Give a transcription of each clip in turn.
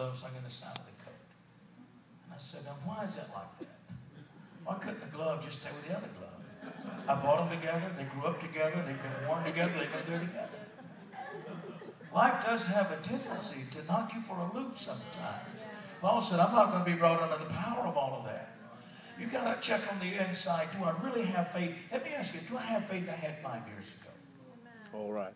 gloves hung in the side of the coat. And I said, now why is that like that? Why couldn't the glove just stay with the other glove? I bought them together. They grew up together. They've been worn together. They've been there together. Life does have a tendency to knock you for a loop sometimes. Paul said, I'm not going to be brought under the power of all of that. You got to check on the inside. Do I really have faith? Let me ask you, do I have faith I had 5 years ago? All right.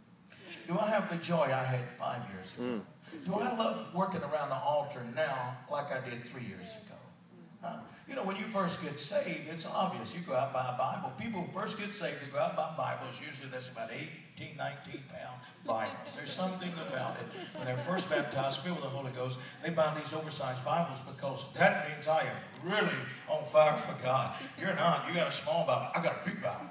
Do I have the joy I had 5 years ago? Do I love working around the altar now like I did 3 years ago? You know, when you first get saved, it's obvious. You go out and buy a Bible. People who first get saved, they go out and buy Bibles. Usually that's about 18, 19-pound Bibles. There's something about it. When they're first baptized, filled with the Holy Ghost, they buy these oversized Bibles because that means I am really on fire for God. You're not. You got a small Bible. I got a big Bible.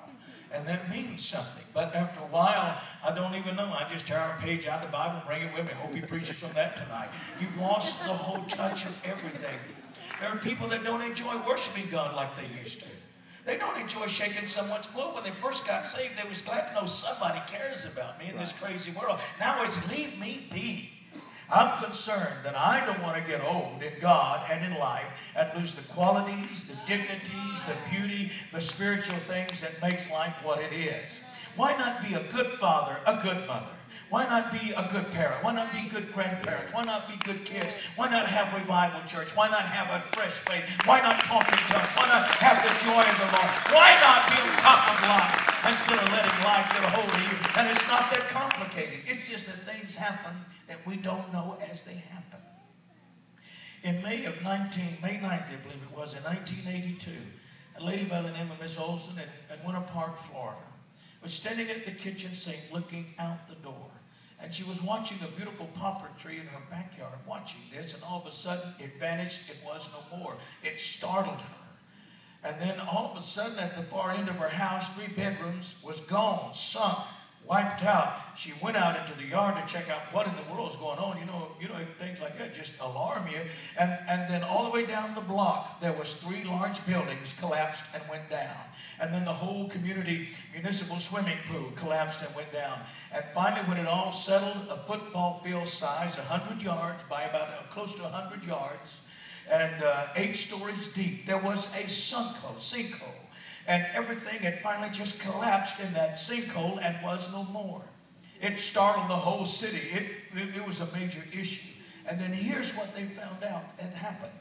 And that means something. But after a while, I don't even know. I just tear a page out of the Bible and bring it with me. Hope he preaches from that tonight. You've lost the whole touch of everything. There are people that don't enjoy worshiping God like they used to. They don't enjoy shaking someone's blood. When they first got saved, they was glad to know somebody cares about me in this crazy world. Now it's leave me be. I'm concerned that I don't want to get old in God and in life and lose the qualities, the dignities, the beauty, the spiritual things that makes life what it is. Why not be a good father, a good mother? Why not be a good parent? Why not be good grandparents? Why not be good kids? Why not have revival church? Why not have a fresh faith? Why not talk in tongues? Why not have the joy of the Lord? Why not be on top of life instead of letting life get a hold of you? And it's not that complicated. It's just that things happen that we don't know as they happen. In May 9th, I believe it was, in 1982, a lady by the name of Miss Olson in Winter Park, Florida, was standing at the kitchen sink looking out the door. And she was watching a beautiful poplar tree in her backyard, watching this, and all of a sudden it vanished. It was no more. It startled her. And then all of a sudden at the far end of her house, 3 bedrooms was gone, sunk, wiped out. She went out into the yard to check out what in the world is going on. You know, things like that just alarm you. And then all the way down the block, there was 3 large buildings collapsed and went down. And then the whole community municipal swimming pool collapsed and went down. And finally, when it all settled, a football field size, 100 yards by about close to 100 yards, and 8 stories deep, there was a sinkhole. And everything had finally just collapsed in that sinkhole and was no more. It startled the whole city. It was a major issue. And then here's what they found out had happened.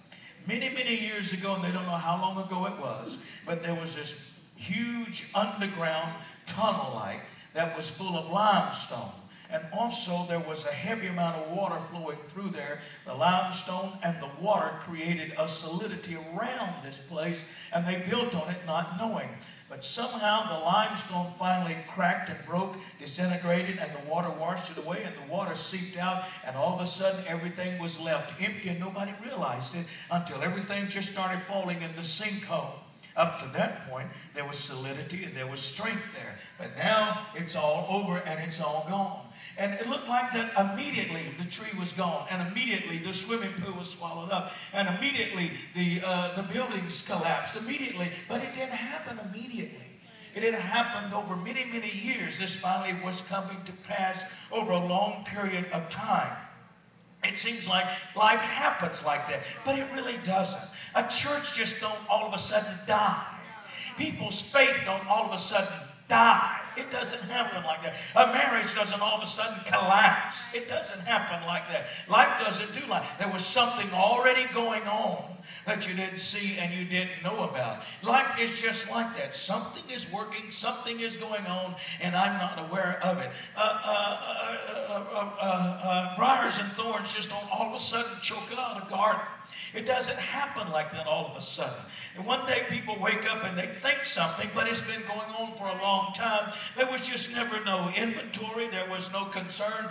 Many, many years ago, and they don't know how long ago it was, but there was this huge underground tunnel-like that was full of limestone. And also there was a heavy amount of water flowing through there. The limestone and the water created a solidity around this place, and they built on it not knowing. But somehow the limestone finally cracked and broke, disintegrated, and the water washed it away, and the water seeped out, and all of a sudden everything was left empty, and nobody realized it until everything just started falling in the sinkhole. Up to that point, there was solidity and there was strength there. But now it's all over and it's all gone. And it looked like that immediately the tree was gone, and immediately the swimming pool was swallowed up, and immediately the buildings collapsed immediately. But it didn't happen immediately. It had happened over many, many years. This finally was coming to pass over a long period of time. It seems like life happens like that, but it really doesn't. A church just don't all of a sudden die. People's faith don't all of a sudden die. It doesn't happen like that. A marriage doesn't all of a sudden collapse. It doesn't happen like that. Life doesn't do like that. There was something already going on that you didn't see and you didn't know about. Life is just like that. Something is working, something is going on, and I'm not aware of it. Briars and thorns just don't all of a sudden choke out a garden. It doesn't happen like that all of a sudden. And one day people wake up and they think something, but it's been going on for a long time. There was just never no inventory. There was no concern.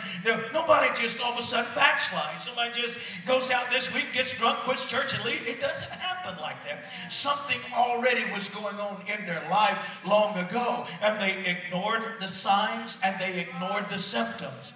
Nobody just all of a sudden backslides. Somebody just goes out this week, gets drunk, quits church, and leaves. It doesn't happen like that. Something already was going on in their life long ago, and they ignored the signs and they ignored the symptoms.